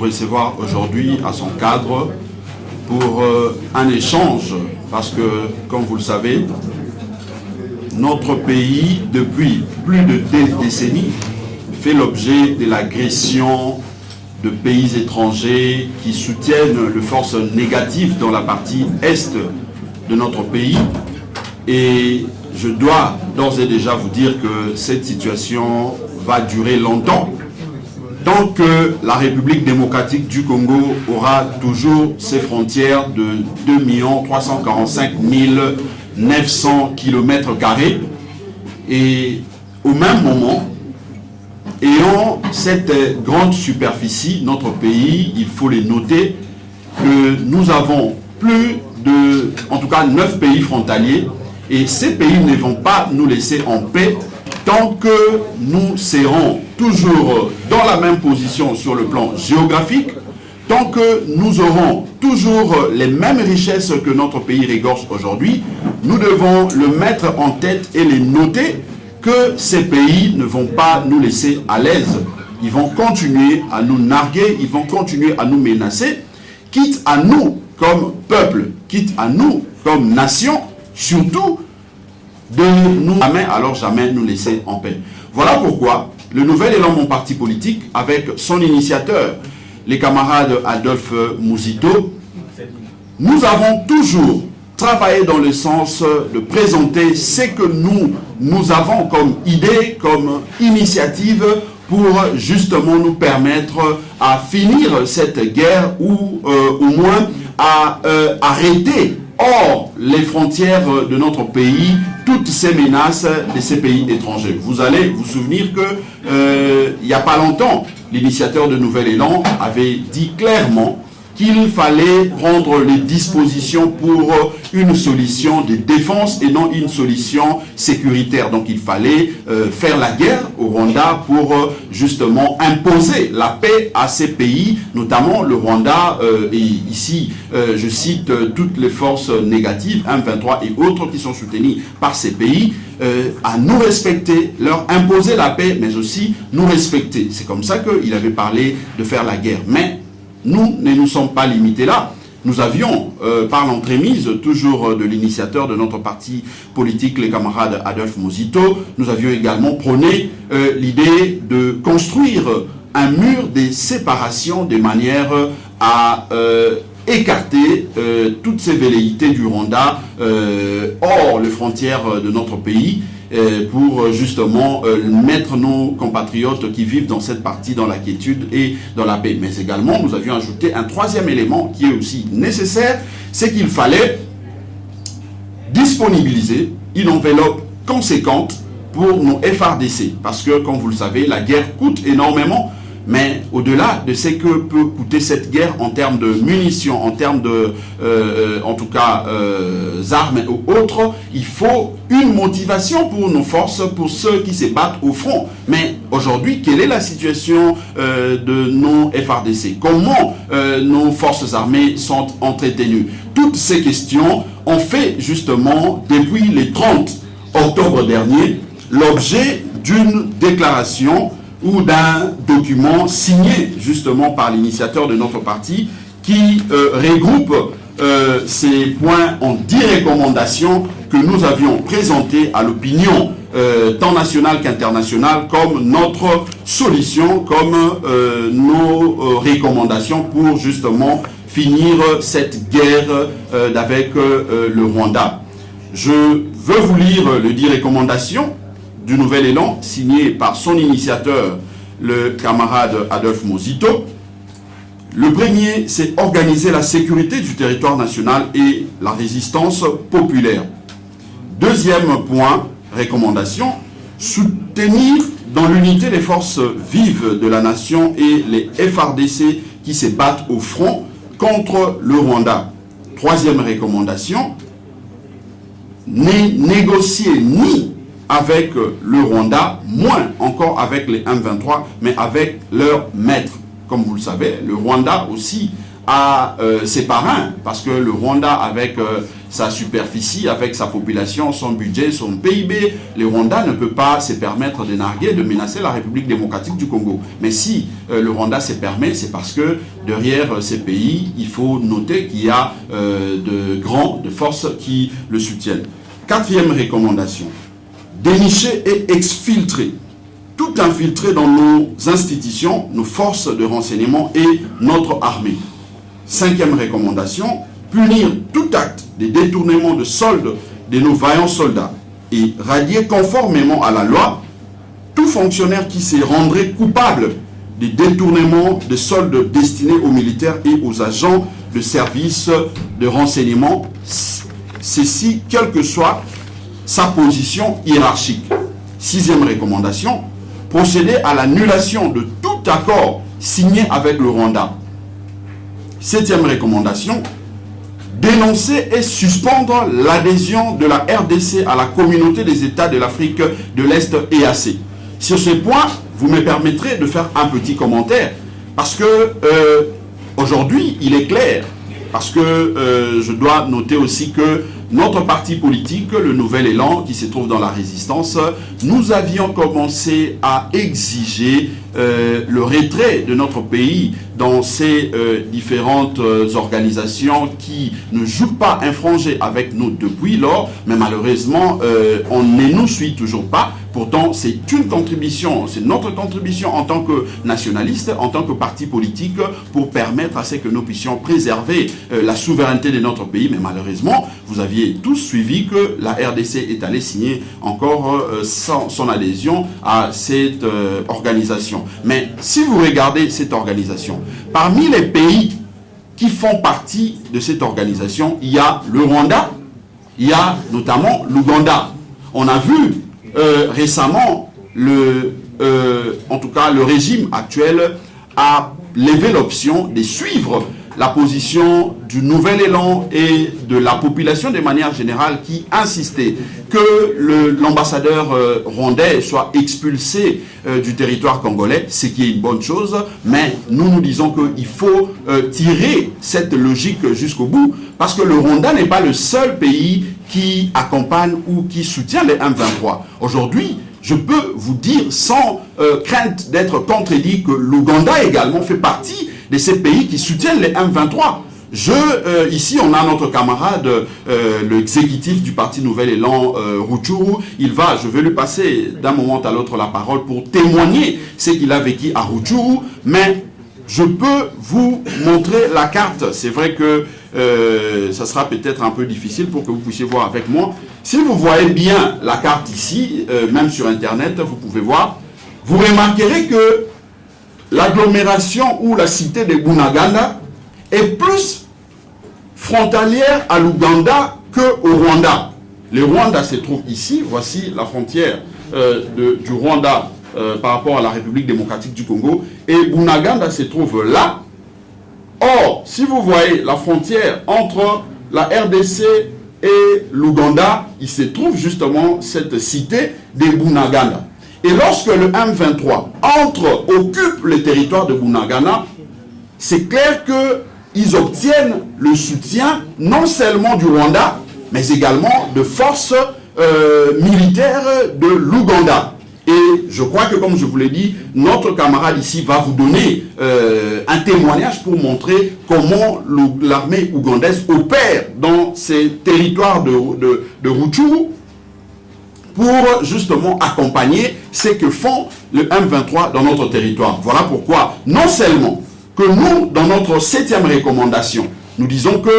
recevoir aujourd'hui à son cadre pour un échange, parce que, comme vous le savez, notre pays, depuis plus de décennies, fait l'objet de l'agression de pays étrangers qui soutiennent les forces négatives dans la partie est de notre pays. Et je dois d'ores et déjà vous dire que cette situation va durer longtemps, tant que la République démocratique du Congo aura toujours ses frontières de 2 345 900 km². Et au même moment, ayant cette grande superficie, notre pays, il faut les noter, que nous avons plus de, en tout cas 9 pays frontaliers, et ces pays ne vont pas nous laisser en paix tant que nous serons toujours dans la même position sur le plan géographique, tant que nous aurons toujours les mêmes richesses que notre pays regorge aujourd'hui. Nous devons le mettre en tête et les noter, que ces pays ne vont pas nous laisser à l'aise. Ils vont continuer à nous narguer, ils vont continuer à nous menacer, quitte à nous comme peuple, quitte à nous comme nation, surtout de nous jamais nous laisser en paix. Voilà pourquoi le Nouvel Élan, mon parti politique, avec son initiateur, les camarades Adolphe Mouzito, nous avons toujours travaillé dans le sens de présenter ce que nous avons comme idée, comme initiative, pour justement nous permettre à finir cette guerre ou au moins à arrêter hors les frontières de notre pays toutes ces menaces de ces pays étrangers. Vous allez vous souvenir que il n'y a pas longtemps, l'initiateur de Nouvel Élan avait dit clairement qu'il fallait prendre les dispositions pour une solution de défense et non une solution sécuritaire. Donc il fallait faire la guerre au Rwanda pour justement imposer la paix à ces pays, notamment le Rwanda, et ici je cite toutes les forces négatives, M23 et autres qui sont soutenues par ces pays, à nous respecter, leur imposer la paix, mais aussi nous respecter. C'est comme ça qu'il avait parlé de faire la guerre. Mais nous ne nous sommes pas limités là. Nous avions, par l'entremise toujours de l'initiateur de notre parti politique, les camarades Adolphe Mouzito, nous avions également prôné l'idée de construire un mur de séparation de manière à écarter toutes ces velléités du Rwanda hors les frontières de notre pays, pour justement mettre nos compatriotes qui vivent dans cette partie dans la quiétude et dans la paix. Mais également, nous avions ajouté un troisième élément qui est aussi nécessaire, c'est qu'il fallait disponibiliser une enveloppe conséquente pour nos FARDC. Parce que, comme vous le savez, la guerre coûte énormément. Mais au-delà de ce que peut coûter cette guerre en termes de munitions, en termes de, en tout cas, armes ou autres, il faut une motivation pour nos forces, pour ceux qui se battent au front. Mais aujourd'hui, quelle est la situation de nos FARDC? Comment nos forces armées sont entretenues? Toutes ces questions ont fait justement, depuis le 30 octobre dernier, l'objet d'une déclaration ou d'un document signé justement par l'initiateur de notre parti qui regroupe ces points en 10 recommandations que nous avions présentées à l'opinion tant nationale qu'internationale comme notre solution, comme nos recommandations pour justement finir cette guerre avec le Rwanda. Je veux vous lire les 10 recommandations du Nouvel Élan, signé par son initiateur, le camarade Adolphe Mouzito. Le premier, c'est organiser la sécurité du territoire national et la résistance populaire. Deuxième point, recommandation, soutenir dans l'unité les forces vives de la nation et les FARDC qui se battent au front contre le Rwanda. Troisième recommandation, négocier ni avec le Rwanda, moins encore avec les M23, mais avec leurs maîtres. Comme vous le savez, le Rwanda aussi à ses parrains, parce que le Rwanda, avec sa superficie, avec sa population, son budget, son PIB, le Rwanda ne peut pas se permettre de narguer, de menacer la République démocratique du Congo. Mais si le Rwanda se permet, c'est parce que derrière ces pays, il faut noter qu'il y a de forces qui le soutiennent. Quatrième recommandation, dénicher et exfiltrer, tout infiltrer dans nos institutions, nos forces de renseignement et notre armée. Cinquième recommandation, punir tout acte de détournement de soldes de nos vaillants soldats et radier conformément à la loi tout fonctionnaire qui se rendrait coupable de détournement de soldes destinés aux militaires et aux agents de services de renseignement, ceci quelle que soit sa position hiérarchique. Sixième recommandation, procéder à l'annulation de tout accord signé avec le Rwanda. Septième recommandation, dénoncer et suspendre l'adhésion de la RDC à la communauté des États de l'Afrique de l'Est EAC. Sur ce point, vous me permettrez de faire un petit commentaire, parce que aujourd'hui, il est clair, parce que je dois noter aussi que notre parti politique, le Nouvel Élan, qui se trouve dans la résistance, nous avions commencé à exiger le retrait de notre pays dans ces différentes organisations qui ne jouent pas infringé avec nous depuis lors, mais malheureusement, on ne nous suit toujours pas. Pourtant, c'est une contribution, c'est notre contribution en tant que nationaliste, en tant que parti politique, pour permettre à ce que nous puissions préserver la souveraineté de notre pays. Mais malheureusement, vous aviez tous suivi que la RDC est allée signer encore son adhésion à cette organisation. Mais si vous regardez cette organisation, parmi les pays qui font partie de cette organisation, il y a le Rwanda, il y a notamment l'Ouganda. On a vu récemment, en tout cas le régime actuel a levé l'option de suivre la position du Nouvel Élan et de la population de manière générale qui insistait que l'ambassadeur rwandais soit expulsé du territoire congolais, ce qui est une bonne chose, mais nous disons qu'il faut tirer cette logique jusqu'au bout, parce que le Rwanda n'est pas le seul pays qui accompagne ou qui soutient les M23. Aujourd'hui, je peux vous dire sans crainte d'être contredit que l'Ouganda également fait partie de ces pays qui soutiennent les M23. Ici, on a notre camarade, l'exécutif du parti Nouvel Élan, Rutshuru. Je vais lui passer d'un moment à l'autre la parole pour témoigner ce qu'il a vécu à Rutshuru, mais je peux vous montrer la carte. C'est vrai que ça sera peut-être un peu difficile pour que vous puissiez voir avec moi. Si vous voyez bien la carte ici, même sur Internet, vous pouvez voir, vous remarquerez que l'agglomération ou la cité de Bunagana est plus frontalière à l'Ouganda qu'au Rwanda. Le Rwanda se trouve ici, voici la frontière du Rwanda par rapport à la République démocratique du Congo, et Bunagana se trouve là. Or, si vous voyez la frontière entre la RDC et l'Ouganda, il se trouve justement cette cité de Bunagana. Et lorsque le M23 occupe le territoire de Bunagana, c'est clair qu'ils obtiennent le soutien non seulement du Rwanda, mais également de forces militaires de l'Ouganda. Et je crois que, comme je vous l'ai dit, notre camarade ici va vous donner un témoignage pour montrer comment l'armée ougandaise opère dans ces territoires de Rutshuru pour justement accompagner ce que font le M23 dans notre territoire. Voilà pourquoi, non seulement que nous, dans notre 7e recommandation, nous disons que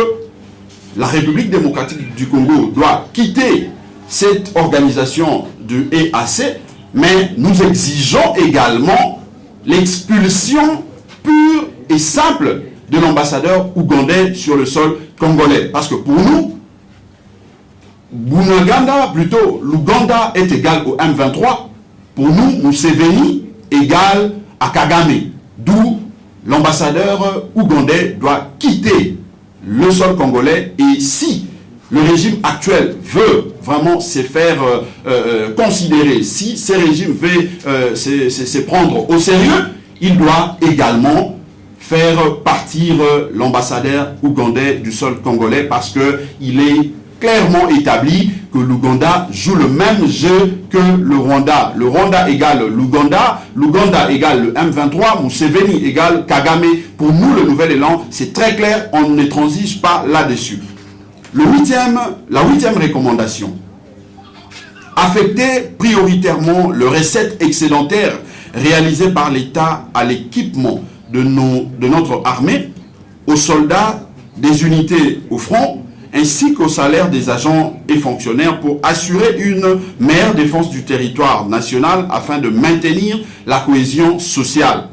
la République démocratique du Congo doit quitter cette organisation du EAC, mais nous exigeons également l'expulsion pure et simple de l'ambassadeur ougandais sur le sol congolais. Parce que pour nous, l'Ouganda est égal au M23. Pour nous, Museveni égale à Kagame. D'où l'ambassadeur ougandais doit quitter le sol congolais. Et si le régime actuel veut vraiment se faire considérer, si ce régime veut se prendre au sérieux, il doit également faire partir l'ambassadeur ougandais du sol congolais parce qu'il est clairement établi que l'Ouganda joue le même jeu que le Rwanda. Le Rwanda égale l'Ouganda, l'Ouganda égale le M23, Museveni égale Kagame. Pour nous, le nouvel élan, c'est très clair, on ne transige pas là-dessus. La huitième recommandation. Affecter prioritairement le recette excédentaire réalisé par l'État à l'équipement de notre armée, aux soldats des unités au front, ainsi qu'au salaire des agents et fonctionnaires pour assurer une meilleure défense du territoire national afin de maintenir la cohésion sociale.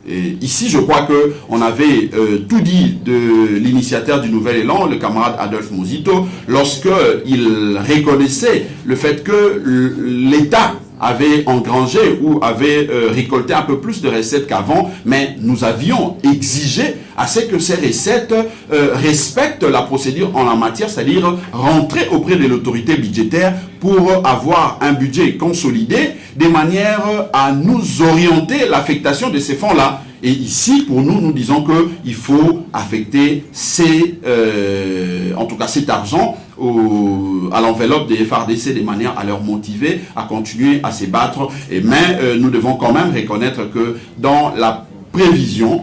Et ici, je crois qu'on avait tout dit de l'initiateur du Nouvel Élan, le camarade Adolphe Muzito, lorsqu'il reconnaissait le fait que l'État avait engrangé ou avait récolté un peu plus de recettes qu'avant, mais nous avions exigé à ce que ces recettes respectent la procédure en la matière, c'est-à-dire rentrer auprès de l'autorité budgétaire pour avoir un budget consolidé, de manière à nous orienter l'affectation de ces fonds-là. Et ici, pour nous, nous disons qu'il faut affecter en tout cas cet argent à l'enveloppe des FARDC de manière à leur motiver à continuer à se battre. Mais nous devons quand même reconnaître que dans la prévision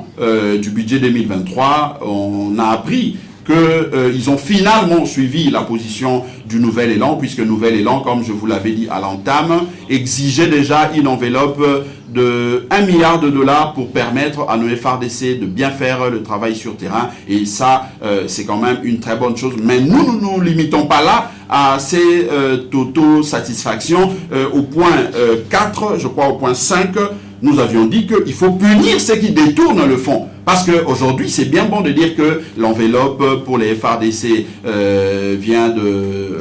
du budget 2023, on a appris qu'ils ont finalement suivi la position du Nouvel Élan, puisque Nouvel Élan, comme je vous l'avais dit à l'entame, exigeait déjà une enveloppe de 1 milliard de dollars pour permettre à nos FARDC de bien faire le travail sur terrain. Et ça, c'est quand même une très bonne chose. Mais nous ne nous limitons pas là à ces tauto-satisfactions. Au point 4, je crois au point 5, nous avions dit qu'il faut punir ceux qui détournent le fonds. Parce qu'aujourd'hui, c'est bien bon de dire que l'enveloppe pour les FARDC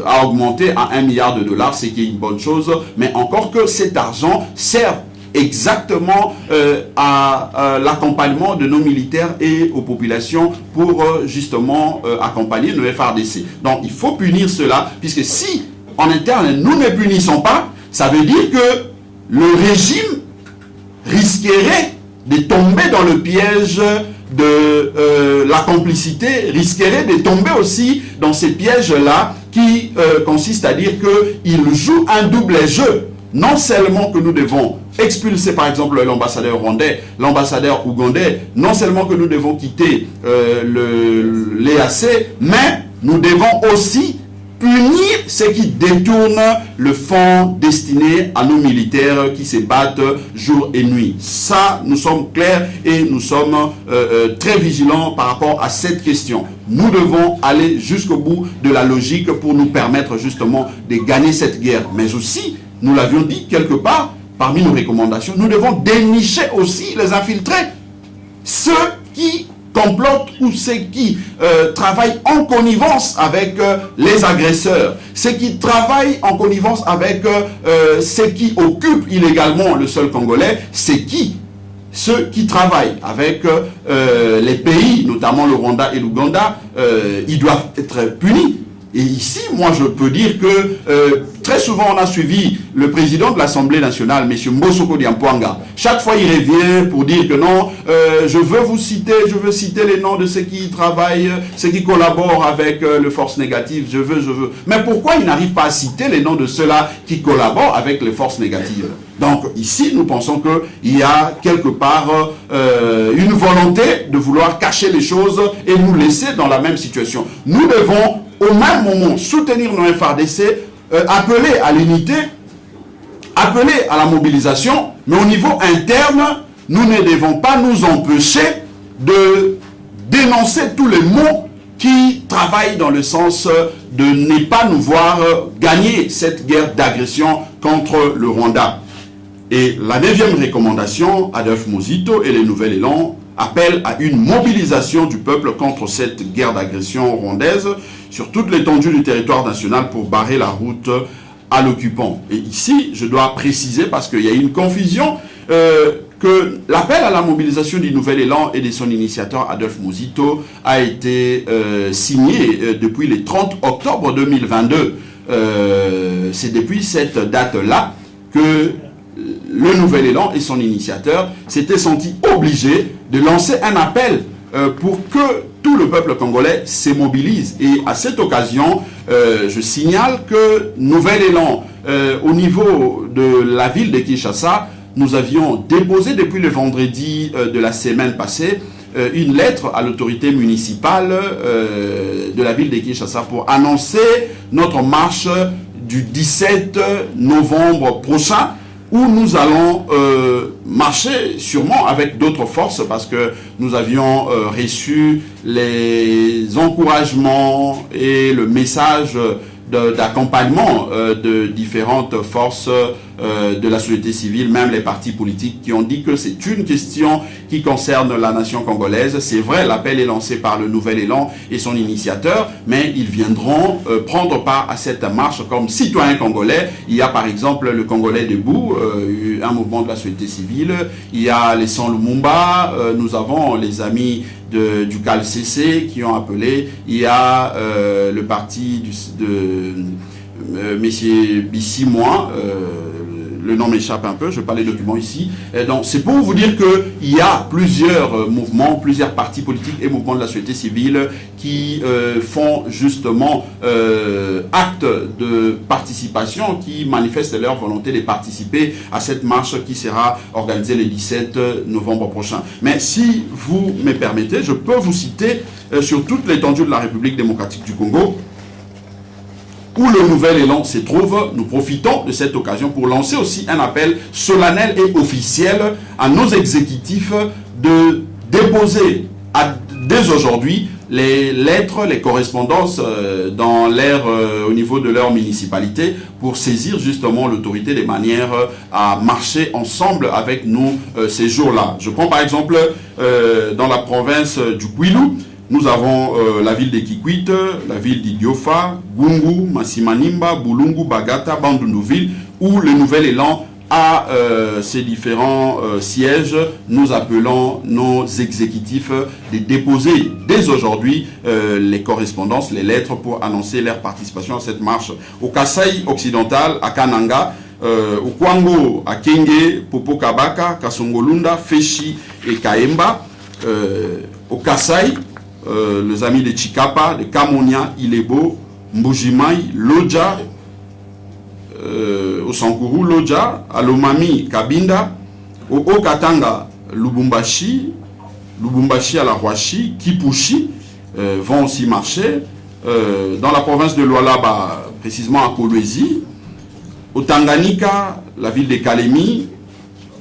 a augmenté à 1 milliard de dollars, ce qui est une bonne chose. Mais encore que cet argent sert exactement à l'accompagnement de nos militaires et aux populations pour justement accompagner nos FARDC. Donc il faut punir cela, puisque si en interne nous ne punissons pas, ça veut dire que le régime risquerait de tomber dans le piège de la complicité, risquerait de tomber aussi dans ces pièges-là qui consistent à dire qu'il joue un double jeu. Non seulement que nous devons expulser par exemple l'ambassadeur rwandais, l'ambassadeur ougandais, non seulement que nous devons quitter l'EAC, mais nous devons aussi punir ceux qui détournent le fonds destiné à nos militaires qui se battent jour et nuit. Ça, nous sommes clairs et nous sommes très vigilants par rapport à cette question. Nous devons aller jusqu'au bout de la logique pour nous permettre justement de gagner cette guerre. Mais aussi, nous l'avions dit quelque part, parmi nos recommandations, nous devons dénicher aussi les infiltrés. Ceux qui complotent ou ceux qui travaillent en connivence avec les agresseurs, ceux qui travaillent en connivence avec ceux qui occupent illégalement le sol congolais, c'est qui? Ceux qui travaillent avec les pays, notamment le Rwanda et l'Ouganda, ils doivent être punis. Et ici, moi, je peux dire que très souvent, on a suivi le président de l'Assemblée nationale, M. Mbosoko Diampouanga. Chaque fois, il revient pour dire que non, je veux citer les noms de ceux qui travaillent, ceux qui collaborent avec les forces négatives, je veux. Mais pourquoi il n'arrive pas à citer les noms de ceux-là qui collaborent avec les forces négatives? Donc ici, nous pensons qu'il y a quelque part une volonté de vouloir cacher les choses et nous laisser dans la même situation. Nous devons au même moment soutenir nos FARDC, appeler à l'unité, appeler à la mobilisation, mais au niveau interne, nous ne devons pas nous empêcher de dénoncer tous les mots qui travaillent dans le sens de ne pas nous voir gagner cette guerre d'agression contre le Rwanda. Et la 9e recommandation, Adolphe Muzito et les Nouvel Élan appellent à une mobilisation du peuple contre cette guerre d'agression rwandaise sur toute l'étendue du territoire national pour barrer la route à l'occupant. Et ici, je dois préciser, parce qu'il y a une confusion, que l'appel à la mobilisation du Nouvel Élan et de son initiateur Adolphe Muzito a été signé depuis le 30 octobre 2022. C'est depuis cette date-là que le Nouvel Élan et son initiateur s'étaient sentis obligés de lancer un appel pour que tout le peuple congolais se mobilise. Et à cette occasion, je signale que Nouvel Élan, au niveau de la ville de Kinshasa, nous avions déposé depuis le vendredi de la semaine passée une lettre à l'autorité municipale de la ville de Kinshasa pour annoncer notre marche du 17 novembre prochain, où nous allons marcher sûrement avec d'autres forces, parce que nous avions reçu les encouragements et le message d'accompagnement de différentes forces de la société civile, même les partis politiques, qui ont dit que c'est une question qui concerne la nation congolaise. C'est vrai, l'appel est lancé par le Nouvel Élan et son initiateur, mais ils viendront prendre part à cette marche comme citoyens congolais. Il y a par exemple le Congolais debout, un mouvement de la société civile, il y a les Sans Lumumba, nous avons les amis du CALCC qui ont appelé, il y a le parti de Messieurs Bissimois, le nom m'échappe un peu, je n'ai pas les documents ici. Donc c'est pour vous dire qu'il y a plusieurs mouvements, plusieurs partis politiques et mouvements de la société civile qui font justement acte de participation, qui manifestent leur volonté de participer à cette marche qui sera organisée le 17 novembre prochain. Mais si vous me permettez, je peux vous citer sur toute l'étendue de la République démocratique du Congo, où le Nouvel Élan se trouve. Nous profitons de cette occasion pour lancer aussi un appel solennel et officiel à nos exécutifs de déposer dès aujourd'hui les lettres, les correspondances au niveau de leur municipalité pour saisir justement l'autorité de manière à marcher ensemble avec nous ces jours-là. Je prends par exemple dans la province du Kwilu, nous avons la ville de Kikwit, la ville d'Idiofa, Gungu, Masimanimba, Bulungu, Bagata, Bandundouville, où le Nouvel Élan a ces différents sièges. Nous appelons nos exécutifs de déposer dès aujourd'hui les correspondances, les lettres pour annoncer leur participation à cette marche. Au Kasaï occidental, à Kananga, au Kwango, à Kenge, Popo Kabaka, Kasongolunda, Feshi et Kaemba. Au Kasaï, les amis de Chikapa, de Kamonia, Ilebo, Mbujimai, Lodja, au Sankuru, Lodja, à Lomami, Kabinda, au Okatanga, Lubumbashi à la Huachi, Kipushi vont aussi marcher. Dans la province de Lualaba, précisément à Kolwezi, au Tanganyika, la ville de Kalemi,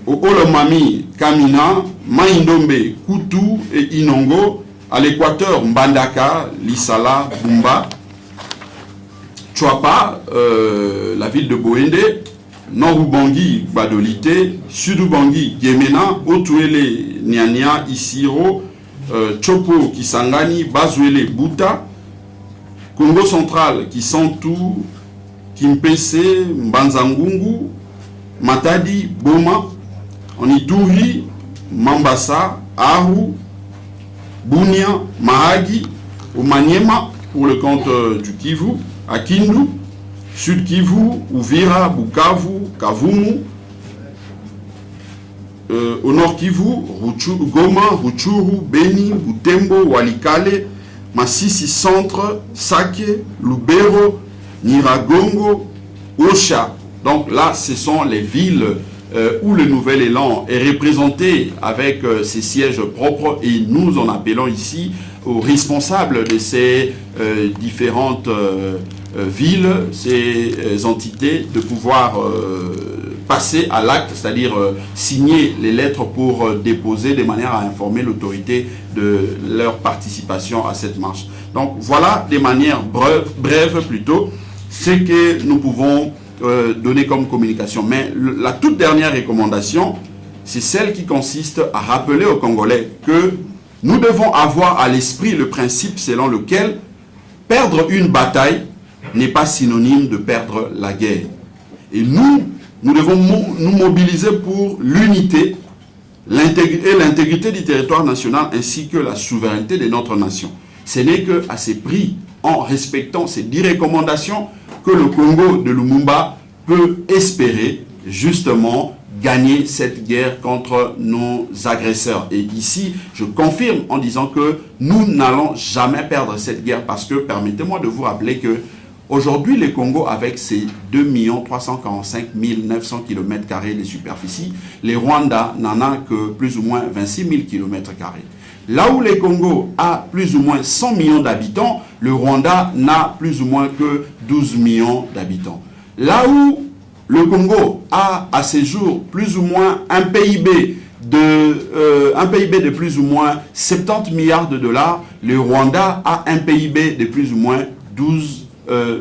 au Olomami, Kamina, Maindombe, Kutu et Inongo. À l'équateur, Mbandaka, Lissala, Bumba, Chouapa, la ville de Boende, Nord-Ubangi, Badolite, Sud-Ubangi, Gemena, Otuele, Nyanya, Isiro, Chopo, Kisangani, Bazuele, Buta, Congo central, Kisantu, Kimpese, Mbanzangungu, Matadi, Boma, en Ituri, Mambasa, Aru, Bunia, Mahagi, au Maniema, pour le compte du Kivu, à Kindu, Sud Kivu, Uvira, Bukavu, Kavumu, au Nord Kivu, Goma, Ruchuru, Beni, Butembo, Walikale, Masisi Centre, Sake, Lubero, Niragongo, Osha. Donc là, ce sont les villes où le Nouvel Élan est représenté avec ses sièges propres, et nous en appelons ici aux responsables de ces différentes villes, ces entités, de pouvoir passer à l'acte, c'est-à-dire signer les lettres pour déposer de manière à informer l'autorité de leur participation à cette marche. Donc voilà, de manière brève plutôt, ce que nous pouvons donner comme communication. Mais la toute dernière recommandation, c'est celle qui consiste à rappeler aux Congolais que nous devons avoir à l'esprit le principe selon lequel perdre une bataille n'est pas synonyme de perdre la guerre. Et nous devons nous mobiliser pour l'unité et l'intégrité du territoire national ainsi que la souveraineté de notre nation. Ce n'est qu'à ces prix, en respectant ces 10 recommandations, que le Congo de Lumumba peut espérer justement gagner cette guerre contre nos agresseurs. Et ici, je confirme en disant que nous n'allons jamais perdre cette guerre parce que, permettez-moi de vous rappeler que aujourd'hui, le Congo, avec ses 2 345 900 km² de superficie, le Rwanda n'en a que plus ou moins 26 000 km². Là où le Congo a plus ou moins 100 millions d'habitants, le Rwanda n'a plus ou moins que 12 millions d'habitants. Là où le Congo a à ce jour plus ou moins un PIB de plus ou moins 70 milliards de dollars, le Rwanda a un PIB de plus ou moins 12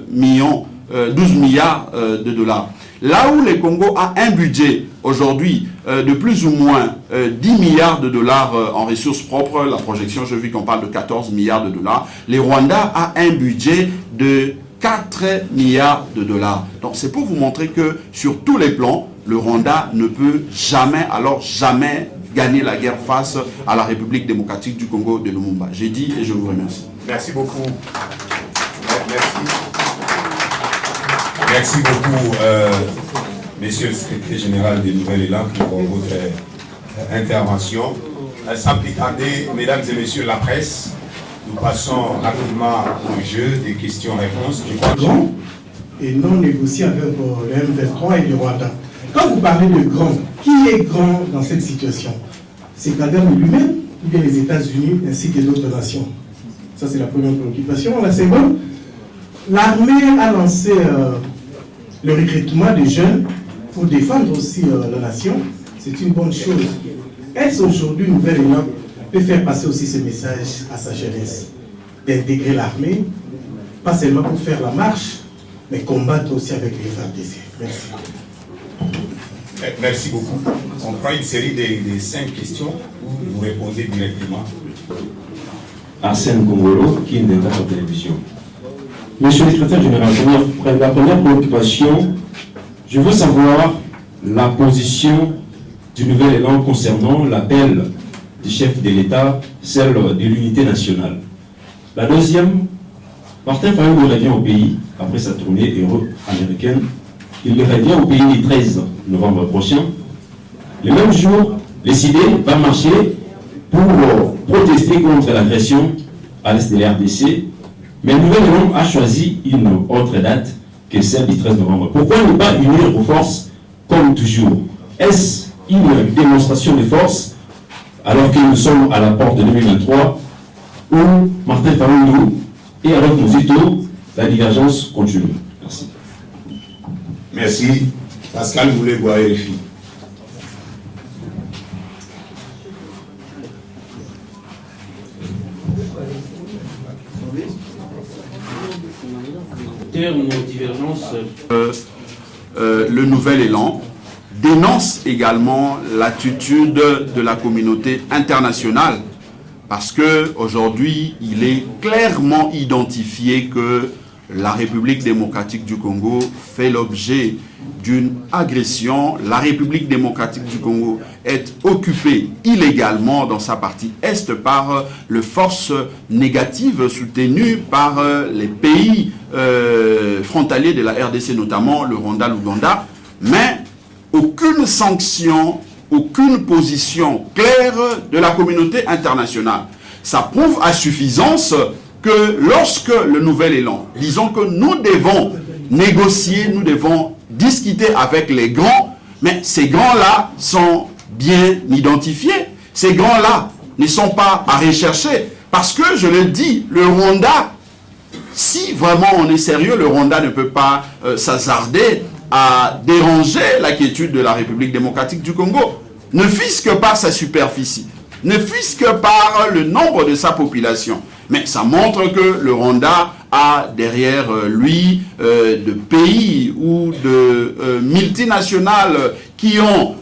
milliards de dollars. Là où le Congo a un budget aujourd'hui de plus ou moins 10 milliards de dollars en ressources propres, la projection, je vis qu'on parle de 14 milliards de dollars, le Rwanda a un budget de 4 milliards de dollars. Donc c'est pour vous montrer que sur tous les plans, le Rwanda ne peut jamais, alors jamais, gagner la guerre face à la République démocratique du Congo de Lumumba. J'ai dit et je vous remercie. Merci beaucoup. Merci. Merci beaucoup, Monsieur le secrétaire général des Nouvelles Élan, pour votre intervention. Sans plus tarder, mesdames et messieurs la presse, nous passons rapidement au jeu des questions-réponses. Grand et non négocié avec le M23 et le Rwanda. Quand vous parlez de grand, qui est grand dans cette situation? C'est Kagame lui-même ou bien les États-Unis ainsi que d'autres nations? Ça, c'est la première préoccupation. La seconde, l'armée a lancé le recrutement des jeunes pour défendre aussi la nation. C'est une bonne chose. Est-ce aujourd'hui Nouvelle Élan peut faire passer aussi ce message à sa jeunesse d'intégrer l'armée, pas seulement pour faire la marche, mais combattre aussi avec les FARDC? Merci. Merci beaucoup. On prend une série de 5 questions où vous répondez directement. Arsène Gongolo, qui est de la télévision. Monsieur le secrétaire général, la première préoccupation, je veux savoir la position du Nouvel Élan concernant l'appel du chef de l'État, celle de l'unité nationale. La deuxième, Martin Fayulu revient au pays après sa tournée euro-américaine. Il revient au pays le 13 novembre prochain. Le même jour, les CD va marcher pour protester contre l'agression à l'est de la RDC. Mais le Nouvel Élan a choisi une autre date que celle du 13 novembre. Pourquoi ne pas unir vos forces comme toujours? Est-ce une démonstration de force alors que nous sommes à la porte de 2023 où Martin Fayulu et avec Mouzito, la divergence continue? Merci. Merci. Pascal voulait voir RFI. Le Nouvel Élan dénonce également l'attitude de la communauté internationale parce qu'aujourd'hui, il est clairement identifié que la République démocratique du Congo fait l'objet d'une agression. La République démocratique du Congo est occupée illégalement dans sa partie est par les forces négatives soutenues par les pays frontaliers de la RDC, notamment le Rwanda, l'Ouganda, mais aucune sanction, aucune position claire de la communauté internationale. Ça prouve à suffisance que lorsque le Nouvel Élan, disons que nous devons négocier, nous devons discuter avec les grands, mais ces grands-là sont bien identifiés. Ces grands-là ne sont pas à rechercher. Parce que, je le dis, le Rwanda, si vraiment on est sérieux, le Rwanda ne peut pas s'hasarder à déranger la quiétude de la République démocratique du Congo. Ne fût-ce que par sa superficie, ne fût-ce que par le nombre de sa population. Mais ça montre que le Rwanda a derrière lui de pays ou de multinationales qui ont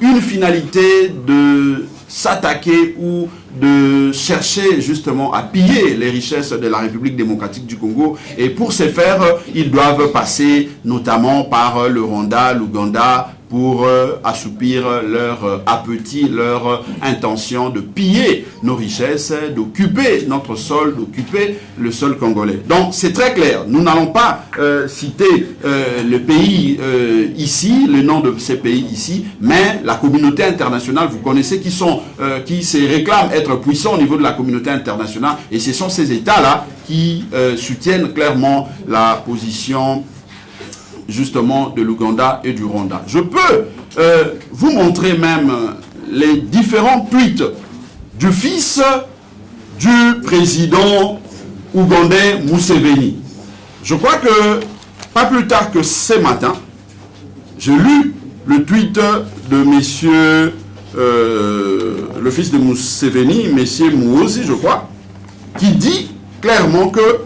une finalité de s'attaquer ou de chercher justement à piller les richesses de la République démocratique du Congo. Et pour ce faire, ils doivent passer notamment par le Rwanda, l'Ouganda, pour assoupir leur appétit, leur intention de piller nos richesses, d'occuper notre sol, d'occuper le sol congolais. Donc c'est très clair, nous n'allons pas citer le pays ici, le nom de ces pays ici, mais la communauté internationale, vous connaissez qui se réclament être puissants au niveau de la communauté internationale, et ce sont ces États-là qui soutiennent clairement la position justement de l'Ouganda et du Rwanda. Je peux vous montrer même les différents tweets du fils du président ougandais Museveni. Je crois que pas plus tard que ce matin, j'ai lu le tweet de monsieur le fils de Museveni, monsieur Muhoozi, je crois, qui dit clairement que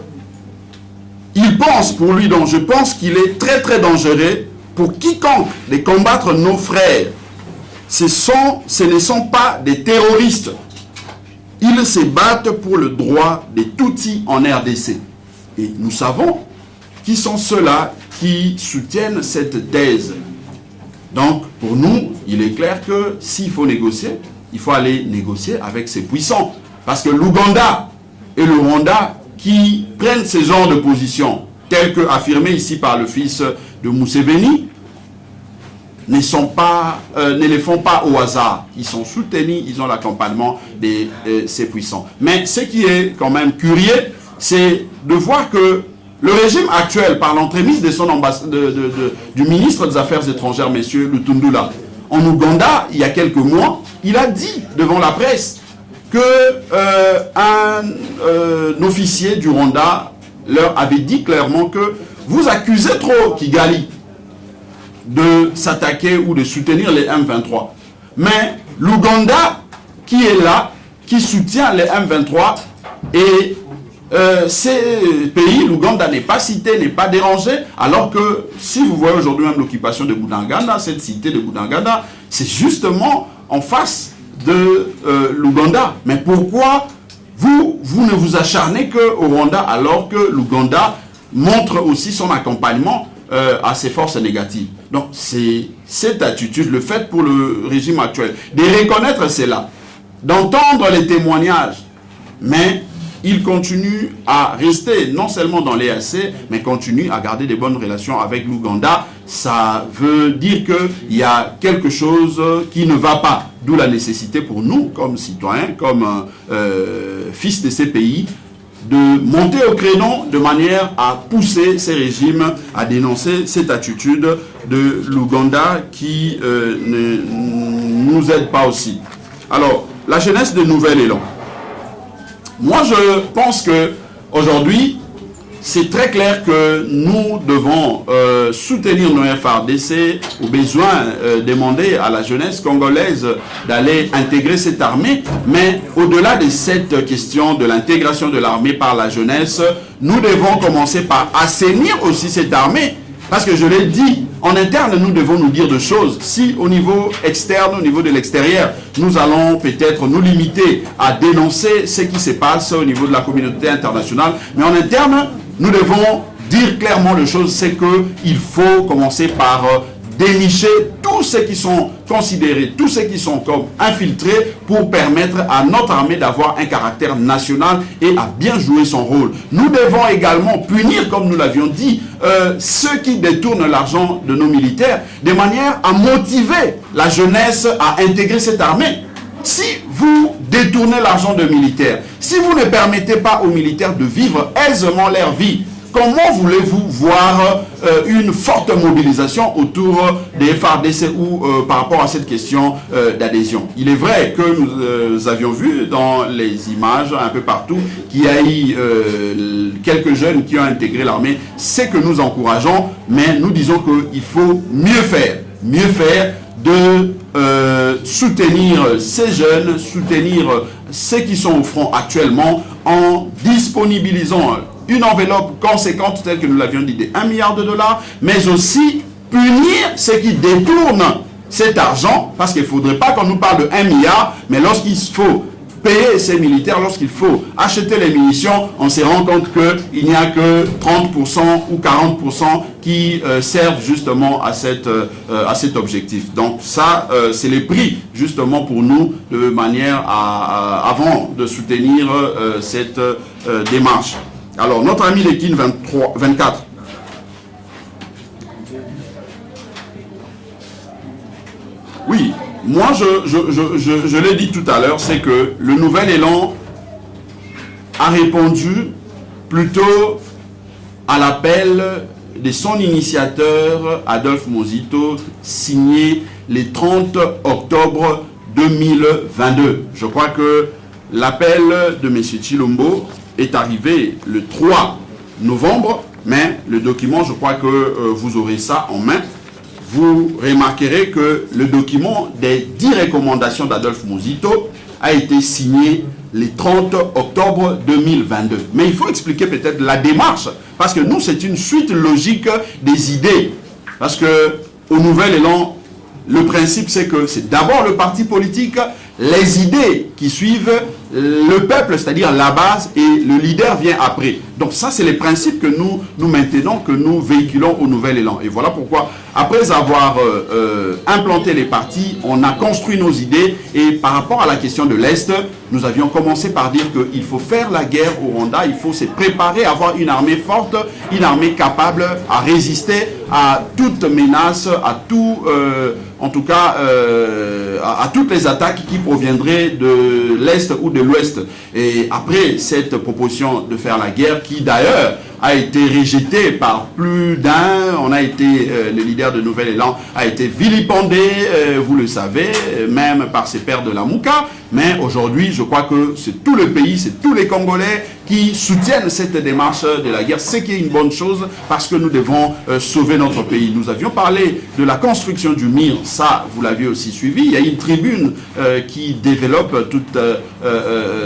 il pense pour lui, donc je pense qu'il est très très dangereux pour quiconque de combattre nos frères. Ce ne sont pas des terroristes. Ils se battent pour le droit des Tutsis en RDC. Et nous savons qui sont ceux-là qui soutiennent cette thèse. Donc pour nous, il est clair que s'il faut négocier, il faut aller négocier avec ces puissants. Parce que l'Ouganda et le Rwanda qui prennent ce genre de position, telles que affirmées ici par le fils de Museveni, ne les font pas au hasard. Ils sont soutenus, ils ont l'accompagnement de ces puissants. Mais ce qui est quand même curieux, c'est de voir que le régime actuel, par l'entremise de son du ministre des Affaires étrangères, M. Lutundula, en Ouganda, il y a quelques mois, il a dit devant la presse que un officier du Rwanda leur avait dit clairement que vous accusez trop Kigali de s'attaquer ou de soutenir les M23. Mais l'Ouganda qui est là, qui soutient les M23, et ces pays, l'Ouganda n'est pas cité, n'est pas dérangé, alors que si vous voyez aujourd'hui même l'occupation de Boudanganda, cette cité de Boudanganda, c'est justement en face de l'Ouganda. Mais pourquoi vous ne vous acharnez qu'au Rwanda alors que l'Ouganda montre aussi son accompagnement à ces forces négatives? Donc c'est cette attitude, le fait pour le régime actuel, de reconnaître cela, d'entendre les témoignages, mais il continue à rester non seulement dans l'EAC, mais continue à garder de bonnes relations avec l'Ouganda. Ça veut dire qu'il y a quelque chose qui ne va pas. D'où la nécessité pour nous, comme citoyens, comme fils de ces pays, de monter au créneau de manière à pousser ces régimes à dénoncer cette attitude de l'Ouganda qui ne nous aide pas aussi. Alors, la jeunesse de Nouvel Élan. Moi, je pense que aujourd'hui, c'est très clair que nous devons soutenir nos FARDC, au besoin demander à la jeunesse congolaise d'aller intégrer cette armée. Mais au-delà de cette question de l'intégration de l'armée par la jeunesse, nous devons commencer par assainir aussi cette armée. Parce que je l'ai dit, en interne, nous devons nous dire deux choses. Si au niveau externe, au niveau de l'extérieur, nous allons peut-être nous limiter à dénoncer ce qui se passe au niveau de la communauté internationale, mais en interne, nous devons dire clairement les choses, c'est qu'il faut commencer par dénicher tous ceux qui sont considérés, tous ceux qui sont comme infiltrés pour permettre à notre armée d'avoir un caractère national et à bien jouer son rôle. Nous devons également punir, comme nous l'avions dit, ceux qui détournent l'argent de nos militaires de manière à motiver la jeunesse à intégrer cette armée. Si vous détournez l'argent de militaires, si vous ne permettez pas aux militaires de vivre aisément leur vie, comment voulez-vous voir une forte mobilisation autour des FARDC ou par rapport à cette question d'adhésion? Il est vrai que nous avions vu dans les images un peu partout qu'il y a eu quelques jeunes qui ont intégré l'armée. C'est que nous encourageons, mais nous disons qu'il faut mieux faire de soutenir ces jeunes, soutenir ceux qui sont au front actuellement en disponibilisant une enveloppe conséquente, telle que nous l'avions dit, de 1 milliard de dollars, mais aussi punir ceux qui détournent cet argent, parce qu'il ne faudrait pas qu'on nous parle de 1 milliard, mais lorsqu'il faut payer ces militaires, lorsqu'il faut acheter les munitions, on se rend compte qu'il n'y a que 30% ou 40% qui servent justement à cet objectif. Donc ça, c'est les prix justement pour nous de manière avant de soutenir cette démarche. Alors notre ami Lekin 24. Oui, moi je l'ai dit tout à l'heure, c'est que le Nouvel Élan a répondu plutôt à l'appel de son initiateur Adolphe Muzito, signé le 30 octobre 2022. Je crois que l'appel de M. Chilombo est arrivé le 3 novembre, mais le document, je crois que vous aurez ça en main. Vous remarquerez que le document des 10 recommandations d'Adolphe Muzito a été signé le 30 octobre 2022. Mais il faut expliquer peut-être la démarche, parce que nous, c'est une suite logique des idées. Parce que au Nouvel Élan, le principe, c'est que c'est d'abord le parti politique, les idées qui suivent le peuple, c'est-à-dire la base, et le leader vient après. Donc ça, c'est les principes que nous maintenons, que nous véhiculons au Nouvel Élan. Et voilà pourquoi, après avoir implanté les partis, on a construit nos idées. Et par rapport à la question de l'Est, nous avions commencé par dire qu'il faut faire la guerre au Rwanda, il faut se préparer à avoir une armée forte, une armée capable à résister à toute menace, à tout, en tout cas, à toutes les attaques qui proviendraient de l'Est ou de l'Ouest. Et après cette proposition de faire la guerre, qui d'ailleurs a été rejetée par plus d'un, on a été, le leader de Nouvel Élan a été vilipendé, vous le savez, même par ses pairs de la Mouka. Mais aujourd'hui, je crois que c'est tout le pays, c'est tous les Congolais qui soutiennent cette démarche de la guerre, ce qui est une bonne chose parce que nous devons sauver notre pays. Nous avions parlé de la construction du mur, ça vous l'aviez aussi suivi. Il y a une tribune qui développe toute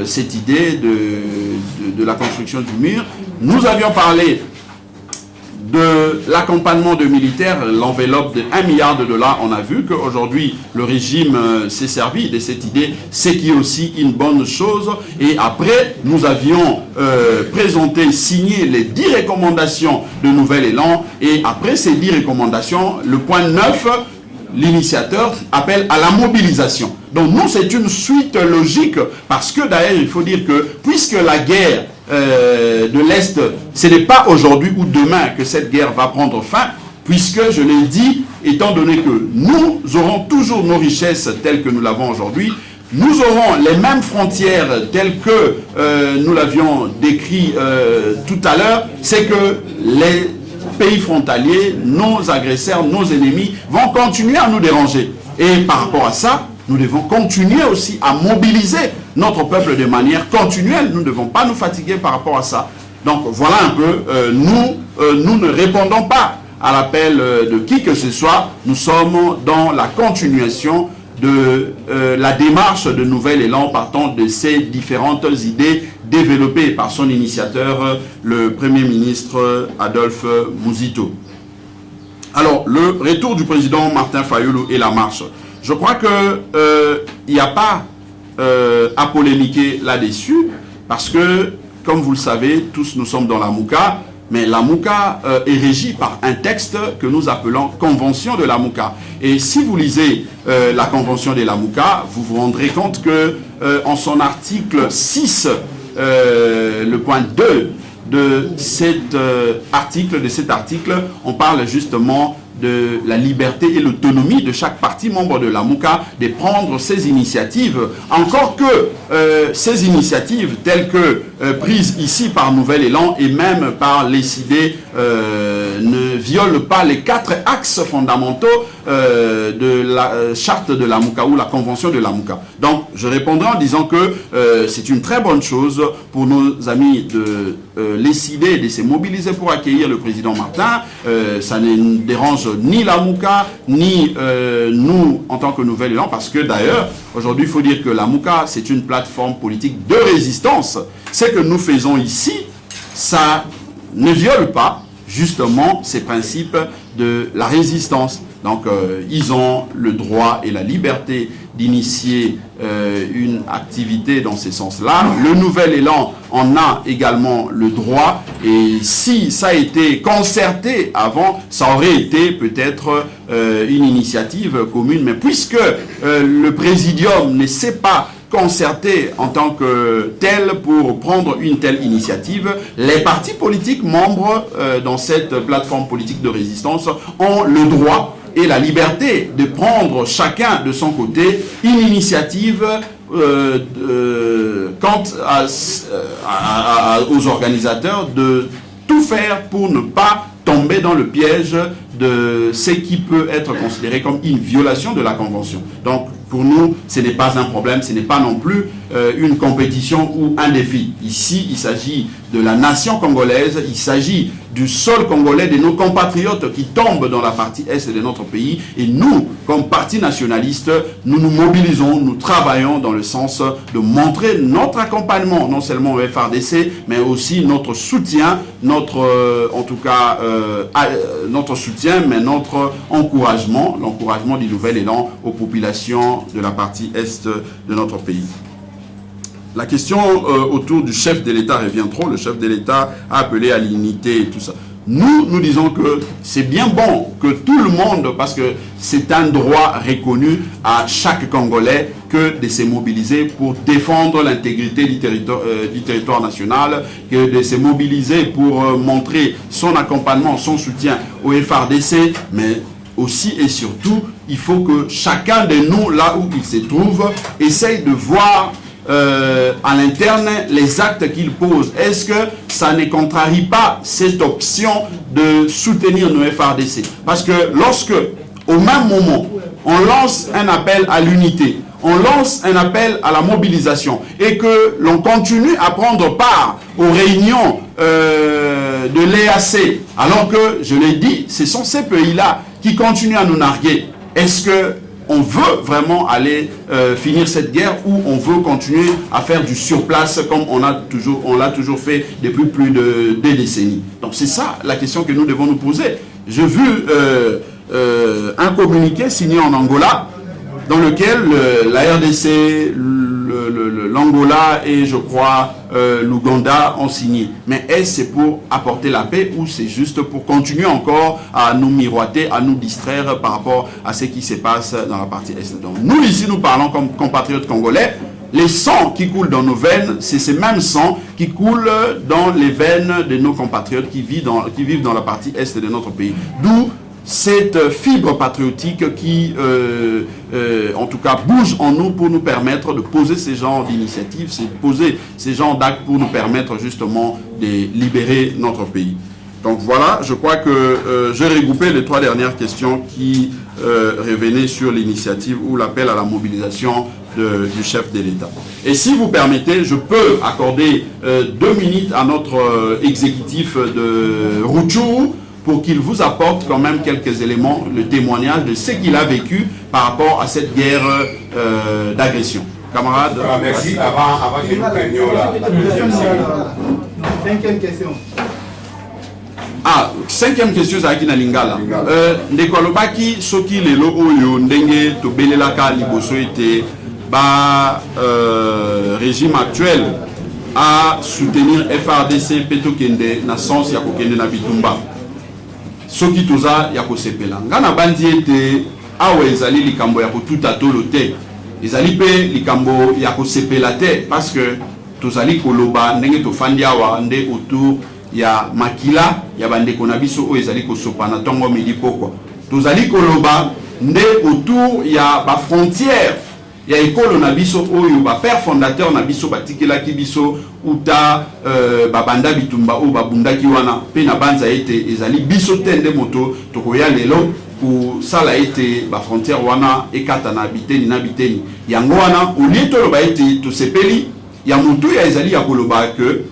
cette idée de la construction du mur. Nous avions parlé de l'accompagnement de militaires, l'enveloppe de 1 milliard de dollars. On a vu qu'aujourd'hui, le régime s'est servi de cette idée, ce qui est aussi une bonne chose. Et après, nous avions présenté, signé les 10 recommandations de Nouvel Élan. Et après ces 10 recommandations, le point 9, l'initiateur appelle à la mobilisation. Donc nous, c'est une suite logique, parce que d'ailleurs, il faut dire que, puisque la guerre de l'Est, ce n'est pas aujourd'hui ou demain que cette guerre va prendre fin, puisque, je l'ai dit, étant donné que nous aurons toujours nos richesses telles que nous l'avons aujourd'hui, nous aurons les mêmes frontières telles que nous l'avions décrit tout à l'heure, c'est que les pays frontaliers, nos agresseurs, nos ennemis vont continuer à nous déranger. Et par rapport à ça, nous devons continuer aussi à mobiliser notre peuple de manière continuelle. Nous ne devons pas nous fatiguer par rapport à ça. Donc voilà un peu, nous ne répondons pas à l'appel de qui que ce soit. Nous sommes dans la continuation de la démarche de Nouvel Élan partant de ces différentes idées développées par son initiateur, le Premier ministre Adolphe Muzito. Alors, le retour du président Martin Fayulu et la marche. Je crois qu'il n'y a pas à polémiquer là-dessus, parce que, comme vous le savez, tous nous sommes dans la Mouka, mais la Mouka est régie par un texte que nous appelons Convention de la Mouka. Et si vous lisez la Convention de la Mouka, vous vous rendrez compte que en son article 6, le point 2 de cet article, on parle justement de la liberté et l'autonomie de chaque parti membre de la Mouka de prendre ses initiatives, encore que ces initiatives telles que prises ici par Nouvel Élan et même par les idées ne violent pas les 4 axes fondamentaux de la charte de la Mouka ou la convention de la Mouka. Donc je répondrai en disant que c'est une très bonne chose pour nos amis de décider et de se mobiliser pour accueillir le président Martin. Ça ne dérange ni la Mouka, ni nous en tant que Nouvel Élan, parce que d'ailleurs, aujourd'hui, il faut dire que la Mouka, c'est une plateforme politique de résistance. Ce que nous faisons ici, ça ne viole pas justement ces principes de la résistance. Donc, ils ont le droit et la liberté d'initier une activité dans ce sens-là. Le nouvel élan en a également le droit, et si ça a été concerté avant, ça aurait été peut-être une initiative commune, mais puisque le présidium ne s'est pas concerté en tant que tel pour prendre une telle initiative, les partis politiques membres dans cette plateforme politique de résistance ont le droit et la liberté de prendre chacun de son côté une initiative quant aux organisateurs de tout faire pour ne pas tomber dans le piège de ce qui peut être considéré comme une violation de la Convention. Donc, pour nous, ce n'est pas un problème, ce n'est pas non plus une compétition ou un défi. Ici, il s'agit de la nation congolaise, il s'agit du sol congolais, de nos compatriotes qui tombent dans la partie est de notre pays. Et nous, comme parti nationaliste, nous nous mobilisons, nous travaillons dans le sens de montrer notre accompagnement, non seulement au FARDC, mais aussi notre soutien, notre soutien, mais notre encouragement, l'encouragement du nouvel élan aux populations de la partie est de notre pays. La question autour du chef de l'État revient trop. Le chef de l'État a appelé à l'unité et tout ça. Nous disons que c'est bien bon que tout le monde, parce que c'est un droit reconnu à chaque Congolais que de se mobiliser pour défendre l'intégrité du territoire national, que de se mobiliser pour montrer son accompagnement, son soutien au FARDC, mais aussi et surtout, il faut que chacun de nous, là où il se trouve, essaye de voir à l'interne les actes qu'il pose. Est-ce que ça ne contrarie pas cette option de soutenir nos FARDC? Parce que lorsque, au même moment, on lance un appel à l'unité, on lance un appel à la mobilisation, et que l'on continue à prendre part aux réunions de l'EAC, alors que, je l'ai dit, ce sont ces pays-là qui continuent à nous narguer. Est-ce que on veut vraiment aller finir cette guerre, ou on veut continuer à faire du surplace comme on l'a toujours fait depuis plus de 2 décennies? Donc c'est ça la question que nous devons nous poser. J'ai vu un communiqué signé en Angola dans lequel la RDC, l'Angola et je crois l'Ouganda ont signé. Mais est-ce c'est pour apporter la paix, ou c'est juste pour continuer encore à nous miroiter, à nous distraire par rapport à ce qui se passe dans la partie est? Donc nous ici nous parlons comme compatriotes congolais. Les sangs qui coulent dans nos veines, c'est ces mêmes sangs qui coulent dans les veines de nos compatriotes qui vivent dans la partie est de notre pays. D'où cette fibre patriotique qui, en tout cas, bouge en nous pour nous permettre de poser ces genres d'initiatives, poser ces genres d'actes pour nous permettre justement de libérer notre pays. Donc voilà, je crois que j'ai regroupé les 3 dernières questions qui revenaient sur l'initiative ou l'appel à la mobilisation du chef de l'État. Et si vous permettez, je peux accorder 2 minutes à notre exécutif de Rutshuru pour qu'il vous apporte quand même quelques éléments, le témoignage de ce qu'il a vécu par rapport à cette guerre d'agression. Camarades. Voilà, merci. Avant que nous prenions la deuxième série. 5e question. Ah, 5e question à Akina Lingala. Ndeko alobaki soki lelo oyo ndenge tobelelaka liboso ete ba régime actuel à soutenir FARDC petokende na sens ya kokende na bitumba. Soki toza ya kosepela. Ngana bandi ete awa ezali likambo ya kotuta tolo te. Ezali pe likambo ya kosepela te parce que tozali koloba ndenge tofandi awa nde autour ya makila ya bandeko na biso oyo ezali kosopa na tongo midi pokwa. Tozali koloba nde autour ya ba frontière ya ekolo na biso oyo ba père fondateur na biso batikelaki biso uta babanda bitumba o babundaki wana pe na banza ete ezali biso tende moto tokoya lelo ku sala ete ba frontière wana ekata na biteni na biteni yango wana ulito loba ete to sepeli ya moto ya ezali ya koloba que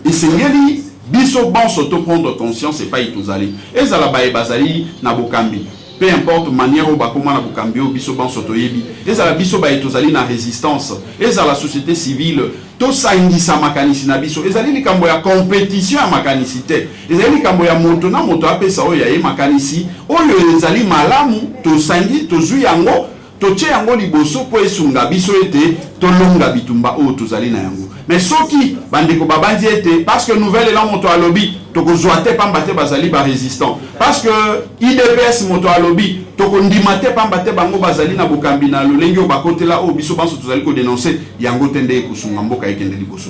esengeli biso banso to prendre conscience et pas itozali ezala bae bazali na bokambi. Peu importe manière où bakoma na bukambio biso banso toyebi ezala biso ba etozali na résistance ezala société civile to sangisa makanisi na biso ezali likambo ya compétition ya makanisi te ezali likambo ya moto na moto apesa oyo ya makanisi oyo ezali malamu to sangi to zui yango toche yango liboso po esunga biso ete tolonga bitumba o tozali na yango. Mais soki bandeko babandi ete parce que nouvelle élan moto alobi tokozwa te pamba te bazali ba résistant, parce que IDPS moto alobi tokondima te pamba te bango bazali na bokambi na lolenge o bakotela o biso banso tozali ko dénoncer yango tende ekusunga mboka ekende liboso.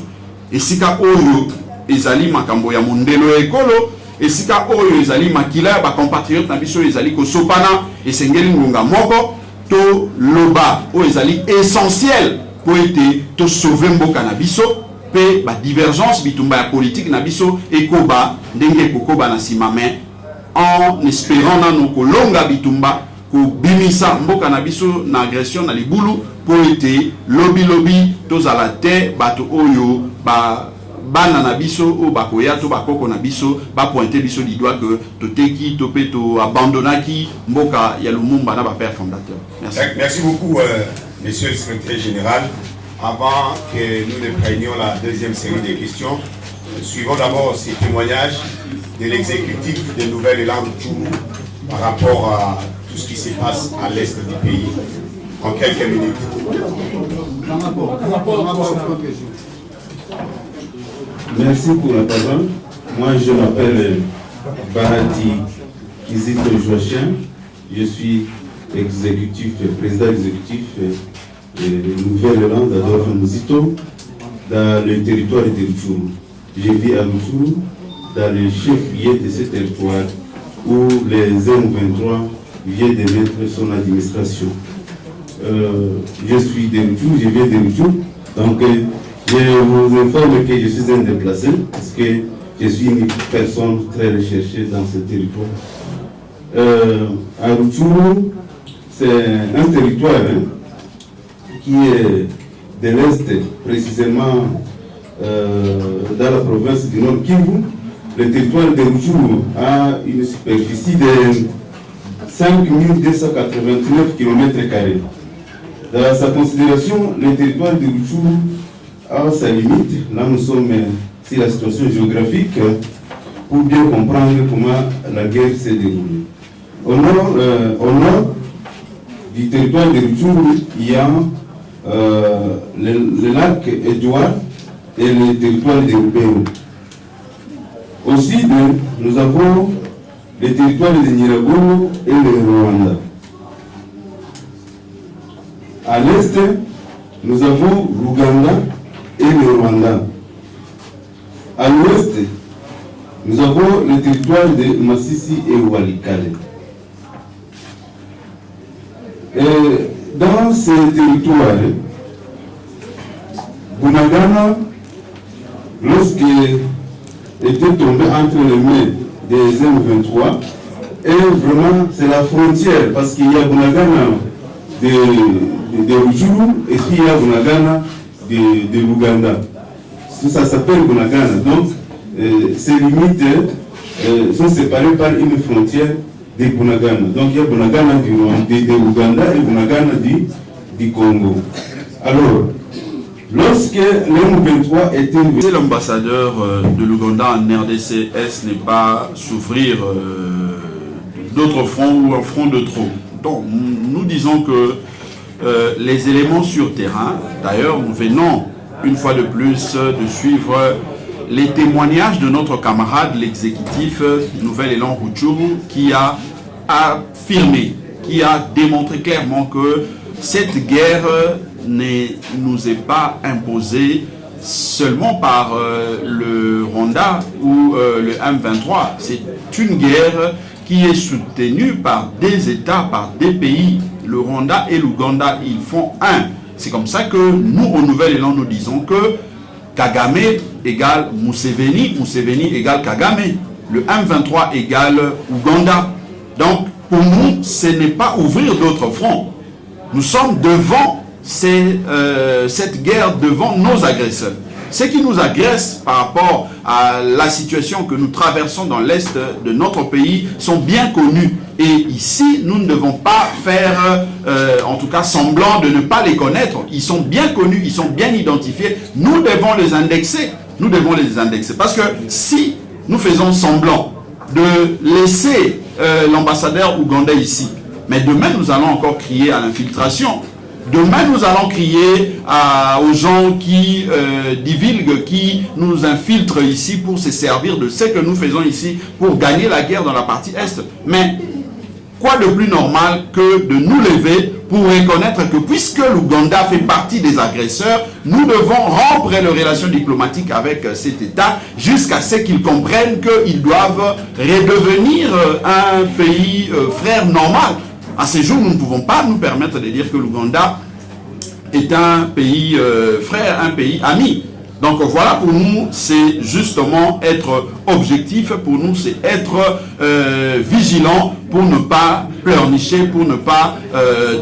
Esika oyo ezali makambo ya mondelo ekolo, esika oyo ezali makila ya ba compatriotes na biso ezali ko sopana esengeli ngonga moko to loba o ezali essentiel pour ete to sauver mboka na biso pe ba divergence bitumba ya politique na biso ekoba ndenge kokoba na sima, mais en espérant nano kolonga bitumba ko bimisa mboka na biso na agression na libulu pour ete lobby tozala te bato oyo ba bana na biso o bakoya to bakoko na biso ba pointer biso du doigt que toteki topé to abandonnaki mboka ya Lumumba na ba père fondateur. Merci. Merci beaucoup monsieur le secrétaire général. Avant que nous ne prenions la deuxième série de questions, suivons d'abord ces témoignages de l'exécutif de Nouvelle-Élan Rutshuru par rapport à tout ce qui se passe à l'est du pays en quelques minutes. Merci pour la parole. Moi, je m'appelle Bahati Kizito Joachim. Je suis président exécutif de Nouvelle-Élan d'Adolphe Muzito dans le territoire de Rutshuru. Je vis à Rutshuru, dans le chef-lieu de ce territoire où les M23 viennent de mettre son administration. Je suis de Rutshuru, je viens de Rutshuru. Donc, je vous informe que je suis un déplacé parce que je suis une personne très recherchée dans ce territoire. À Rutshuru, c'est un territoire qui est de l'Est, précisément dans la province du Nord Kivu. Le territoire de Rutshuru a une superficie de 5289 km². Dans sa considération, le territoire de Rutshuru a sa limite. Là, nous sommes sur la situation géographique pour bien comprendre comment la guerre s'est déroulée. Au nord du territoire de Rutshuru, il y a le lac Edouard et le territoire de Rubero. Au sud, nous avons le territoire de Nyiragongo et le Rwanda. À l'est, nous avons l'Ouganda et le Rwanda. À l'ouest, nous avons le territoire de Masisi et Walikale. Et dans ces territoires, Bunagana, lorsqu'il était tombé entre les mains des M23, et vraiment c'est la frontière, parce qu'il y a Bunagana de Rutshuru et puis il y a Bunagana de l'Ouganda. Ça s'appelle Bunagana. Donc, ces limites sont séparées par une frontière de Bunagana. Donc, il y a Bunagana de l'Ouganda et Bunagana du Congo. Alors, lorsque l'M23 était... L'ambassadeur de l'Ouganda en RDC-Est n'est pas s'ouvrir d'autres fronts ou un front de trop. Donc, nous disons que les éléments sur terrain, d'ailleurs, nous venons une fois de plus de suivre les témoignages de notre camarade, l'exécutif Nouvelle-Élan Rutshuru, qui a affirmé, qui a démontré clairement que cette guerre ne nous est pas imposée seulement par le Rwanda ou le M23. C'est une guerre qui est soutenue par des États, par des pays. Le Rwanda et l'Ouganda, ils font un. C'est comme ça que nous, au Nouvelle-Élan, nous disons que Kagame égale Museveni, Museveni égale Kagame. Le M23 égale Ouganda. Donc, pour nous, ce n'est pas ouvrir d'autres fronts. Nous sommes devant cette guerre, devant nos agresseurs. Ce qui nous agresse par rapport à la situation que nous traversons dans l'Est de notre pays sont bien connus. Et ici, nous ne devons pas faire, en tout cas, semblant de ne pas les connaître. Ils sont bien connus, ils sont bien identifiés. Nous devons les indexer. Nous devons les indexer. Parce que si nous faisons semblant de laisser l'ambassadeur ougandais ici, Mais demain, nous allons encore crier à l'infiltration. Demain, nous allons crier aux gens qui divulguent, qui nous infiltrent ici pour se servir de ce que nous faisons ici pour gagner la guerre dans la partie Est. Mais quoi de plus normal que de nous lever pour reconnaître que puisque l'Ouganda fait partie des agresseurs, nous devons rompre les relations diplomatiques avec cet État jusqu'à ce qu'ils comprennent qu'ils doivent redevenir un pays frère normal. À ce jour, nous ne pouvons pas nous permettre de dire que l'Ouganda est un pays frère, un pays ami. Donc voilà, pour nous, c'est justement être objectif, pour nous, c'est être vigilant pour ne pas pleurnicher, pour ne pas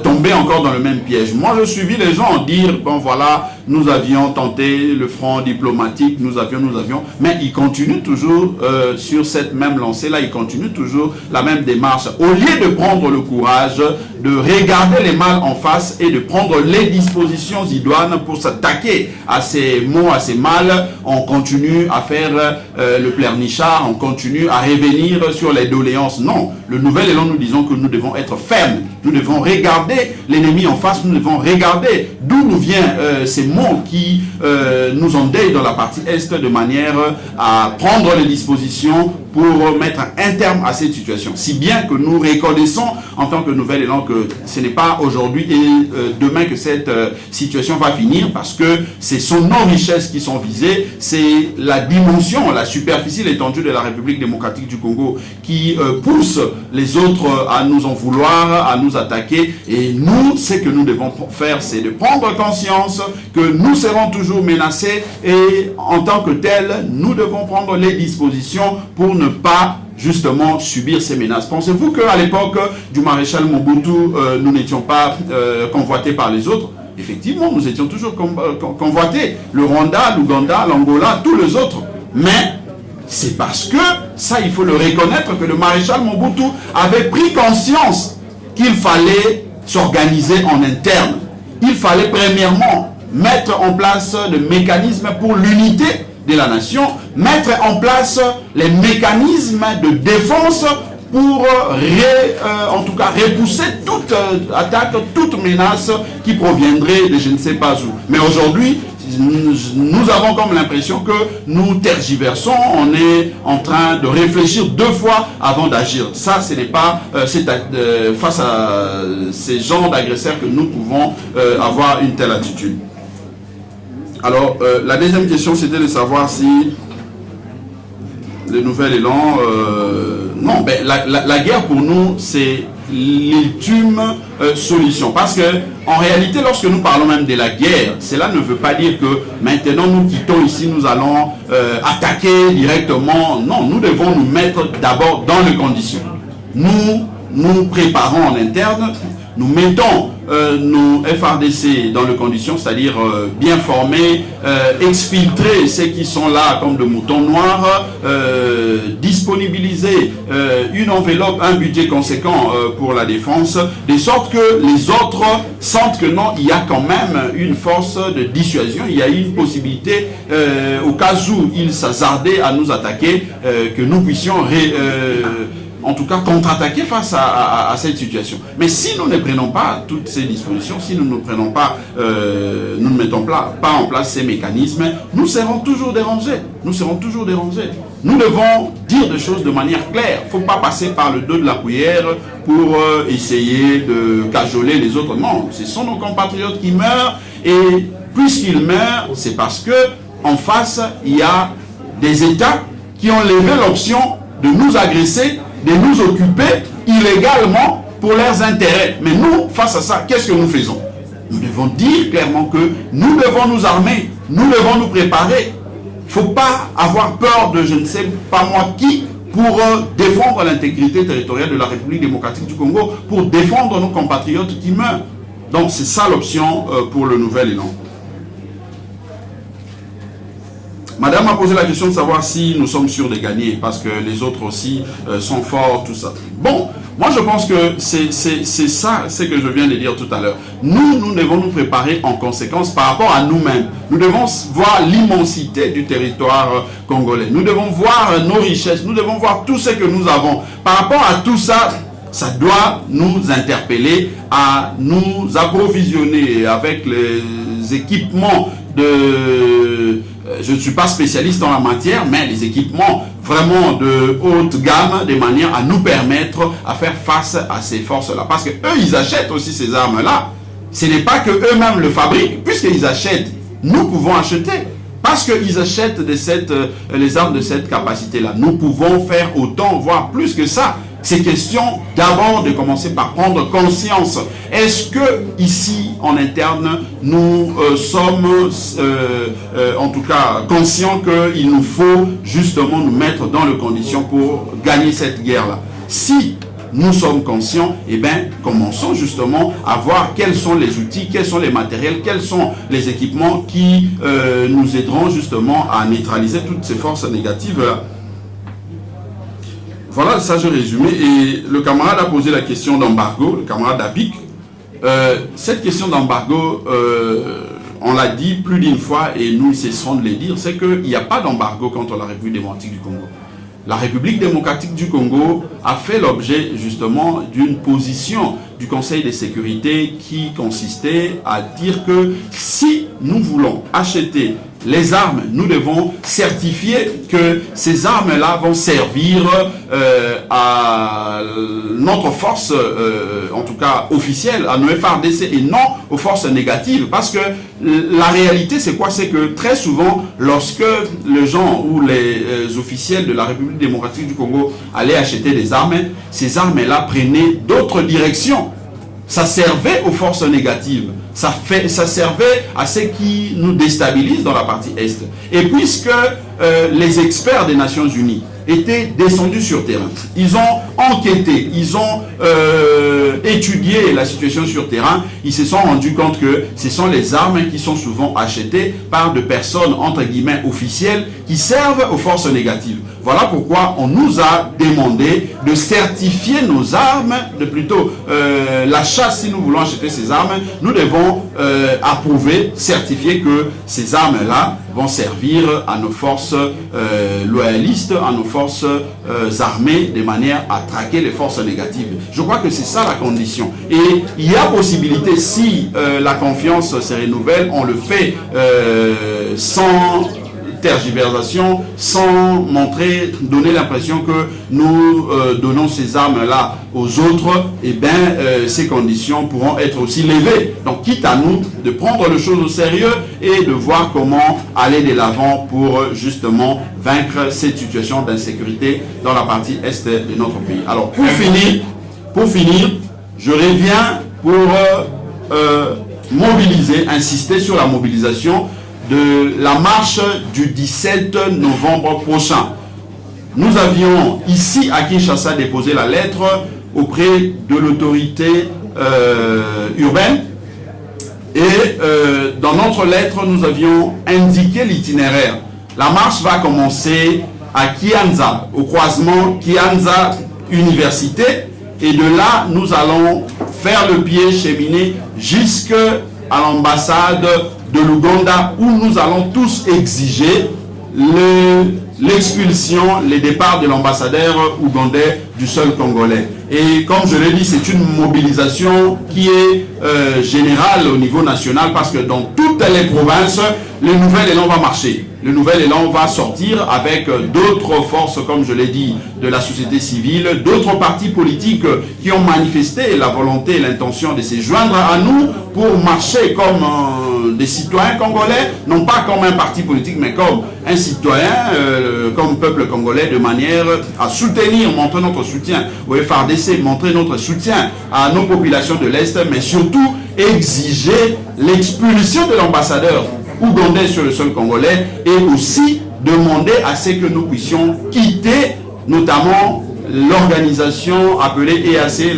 tomber encore dans le même piège. Moi, je suivis les gens dire, bon voilà, nous avions tenté le front diplomatique, nous avions, mais ils continuent toujours sur cette même lancée-là, ils continuent toujours la même démarche. Au lieu de prendre le courage de regarder les mal en face et de prendre les dispositions idoines pour s'attaquer à ces maux, à ces mal, on continue à faire le pleurnichard, on continue à revenir sur les doléances. Non, le nouvel élan, nous disons que nous devons être fermes, nous devons regarder l'ennemi en face, nous devons regarder d'où nous viennent ces mots qui nous endeuillent dans la partie Est de manière à prendre les dispositions pour mettre un terme à cette situation. Si bien que nous reconnaissons en tant que nouvel élan que ce n'est pas aujourd'hui et demain que cette situation va finir, parce que ce sont nos richesses qui sont visées, c'est la dimension, la superficie, l'étendue de la République démocratique du Congo qui pousse les autres à nous en vouloir, à nous attaquer. Et nous, ce que nous devons faire, c'est de prendre conscience que nous serons toujours menacés et en tant que tel, nous devons prendre les dispositions pour ne pas justement subir ces menaces. Pensez-vous qu'à l'époque du maréchal Mobutu, nous n'étions pas convoités par les autres? Effectivement, nous étions toujours convoités. Le Rwanda, l'Ouganda, l'Angola, tous les autres. Mais c'est parce que, ça il faut le reconnaître, que le maréchal Mobutu avait pris conscience qu'il fallait s'organiser en interne. Il fallait premièrement mettre en place le mécanisme pour l'unité de la nation, mettre en place les mécanismes de défense pour en tout cas repousser toute attaque, toute menace qui proviendrait de je ne sais pas où. Mais aujourd'hui, nous avons comme l'impression que nous tergiversons, on est en train de réfléchir 2 fois avant d'agir. Ça, ce n'est pas face à ces genres d'agresseurs que nous pouvons avoir une telle attitude. Alors, la deuxième question, c'était de savoir si le nouvel élan... non, ben, la guerre pour nous, c'est l'ultime solution. Parce que, en réalité, lorsque nous parlons même de la guerre, cela ne veut pas dire que maintenant nous quittons ici, nous allons attaquer directement. Non, nous devons nous mettre d'abord dans les conditions. Nous préparons en interne, nous mettons nos FRDC dans les conditions, c'est-à-dire bien formés, exfiltrer ceux qui sont là comme de moutons noirs, disponibiliser une enveloppe, un budget conséquent pour la défense, de sorte que les autres sentent que non, il y a quand même une force de dissuasion, il y a une possibilité, au cas où ils s'hasardaient à nous attaquer, que nous puissions en tout cas contre-attaquer face à cette situation. Mais si nous ne prenons pas toutes ces dispositions, si nous ne prenons pas, nous ne mettons pas en place ces mécanismes, nous serons toujours dérangés. Nous serons toujours dérangés. Nous devons dire des choses de manière claire. Il ne faut pas passer par le dos de la cuillère pour essayer de cajoler les autres. Non, ce sont nos compatriotes qui meurent, et puisqu'ils meurent, c'est parce que en face, il y a des États qui ont levé l'option de nous agresser, de nous occuper illégalement pour leurs intérêts. Mais nous, face à ça, qu'est-ce que nous faisons? Nous devons dire clairement que nous devons nous armer, nous devons nous préparer. Il ne faut pas avoir peur de je ne sais pas moi qui pour défendre l'intégrité territoriale de la République démocratique du Congo, pour défendre nos compatriotes qui meurent. Donc c'est ça l'option pour le nouvel élan. Madame a posé la question de savoir si nous sommes sûrs de gagner, parce que les autres aussi sont forts, tout ça. Bon, moi je pense que c'est ça, ce que je viens de dire tout à l'heure. Nous devons nous préparer en conséquence par rapport à nous-mêmes. Nous devons voir l'immensité du territoire congolais. Nous devons voir nos richesses, nous devons voir tout ce que nous avons. Par rapport à tout ça, ça doit nous interpeller à nous approvisionner avec les équipements de... Je ne suis pas spécialiste dans la matière, mais les équipements vraiment de haute gamme, de manière à nous permettre à faire face à ces forces-là. Parce que eux, ils achètent aussi ces armes-là. Ce n'est pas que eux-mêmes le fabriquent, puisqu'ils achètent. Nous pouvons acheter. Parce qu'ils achètent les armes de cette capacité-là. Nous pouvons faire autant, voire plus que ça. C'est question d'abord de commencer par prendre conscience. Est-ce que ici, en interne, nous sommes en tout cas conscients qu'il nous faut justement nous mettre dans les conditions pour gagner cette guerre-là? Si nous sommes conscients, eh bien, commençons justement à voir quels sont les outils, quels sont les matériels, quels sont les équipements qui nous aideront justement à neutraliser toutes ces forces négatives-là. Voilà, ça je résumé. Et le camarade a posé la question d'embargo, le camarade Abik. Cette question d'embargo, on l'a dit plus d'une fois et nous cesserons de le dire, c'est qu'il n'y a pas d'embargo contre la République démocratique du Congo. La République démocratique du Congo a fait l'objet justement d'une position du Conseil de sécurité qui consistait à dire que si nous voulons acheter les armes, nous devons certifier que ces armes-là vont servir à notre force, en tout cas officielle, à nos FARDC et non aux forces négatives. Parce que la réalité, c'est quoi? C'est que très souvent, lorsque les gens ou les officiels de la République démocratique du Congo allaient acheter des armes, ces armes-là prenaient d'autres directions. Ça servait aux forces négatives. Ça servait à ceux qui nous déstabilisent dans la partie Est. Et puisque les experts des Nations Unies étaient descendus sur terrain, ils ont enquêté, ils ont étudié la situation sur terrain, ils se sont rendus compte que ce sont les armes qui sont souvent achetées par de personnes, entre guillemets, officielles, qui servent aux forces négatives. Voilà pourquoi on nous a demandé de certifier nos armes, de plutôt l'achat, si nous voulons acheter ces armes, nous devons approuver, certifier que ces armes-là vont servir à nos forces loyalistes, à nos forces armées, de manière à traquer les forces négatives. Je crois que c'est ça la condition. Et il y a possibilité, si la confiance se renouvelle, on le fait sans tergiversation, sans donner l'impression que nous donnons ces armes-là aux autres, et bien ces conditions pourront être aussi levées. Donc quitte à nous de prendre les choses au sérieux et de voir comment aller de l'avant pour justement vaincre cette situation d'insécurité dans la partie est de notre pays. Alors pour finir, je reviens pour mobiliser, insister sur la mobilisation de la marche du 17 novembre prochain. Nous avions ici à Kinshasa déposé la lettre auprès de l'autorité urbaine et dans notre lettre nous avions indiqué l'itinéraire. La marche va commencer à Kianza, au croisement Kianza Université, et de là nous allons faire le pied cheminer jusqu'à l'ambassade de l'Ouganda, où nous allons tous exiger l'expulsion, le départ de l'ambassadeur ougandais du sol congolais. Et comme je l'ai dit, c'est une mobilisation qui est générale au niveau national, parce que dans toutes les provinces, le nouvel élan va marcher. Le nouvel élan va sortir avec d'autres forces, comme je l'ai dit, de la société civile, d'autres partis politiques qui ont manifesté la volonté et l'intention de se joindre à nous pour marcher comme des citoyens congolais, non pas comme un parti politique, mais comme un citoyen, comme peuple congolais, de manière à soutenir, montrer notre soutien au FARDC, montrer notre soutien à nos populations de l'Est, mais surtout exiger l'expulsion de l'ambassadeur ougandais sur le sol congolais, et aussi demander à ce que nous puissions quitter notamment l'organisation appelée EAC,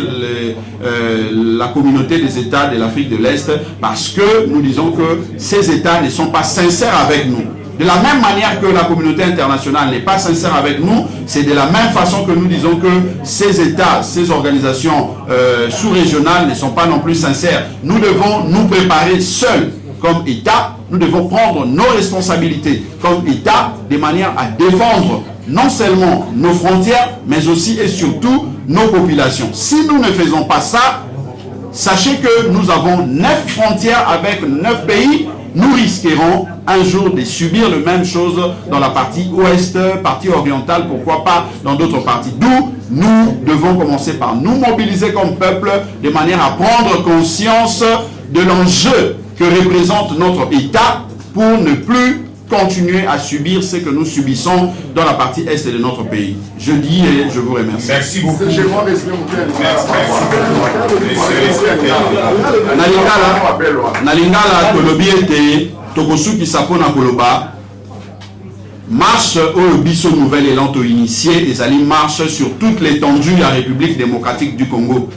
la communauté des États de l'Afrique de l'Est, parce que nous disons que ces États ne sont pas sincères avec nous. De la même manière que la communauté internationale n'est pas sincère avec nous, c'est de la même façon que nous disons que ces États, ces organisations sous-régionales ne sont pas non plus sincères. Nous devons nous préparer seuls comme État, nous devons prendre nos responsabilités comme État de manière à défendre non seulement nos frontières, mais aussi et surtout nos populations. Si nous ne faisons pas ça, sachez que nous avons 9 frontières avec 9 pays. Nous risquerons un jour de subir la même chose dans la partie ouest, partie orientale, pourquoi pas dans d'autres parties. D'où nous devons commencer par nous mobiliser comme peuple de manière à prendre conscience de l'enjeu que représente notre État pour ne plus continuer à subir ce que nous subissons dans la partie est de notre pays. Je dis et je vous remercie. Merci beaucoup. Nalingala kolobi ete tokosuki sapona koloba marche au biso nouvelle élan to initié ezali marche sur toute l'étendue de la République démocratique du Congo.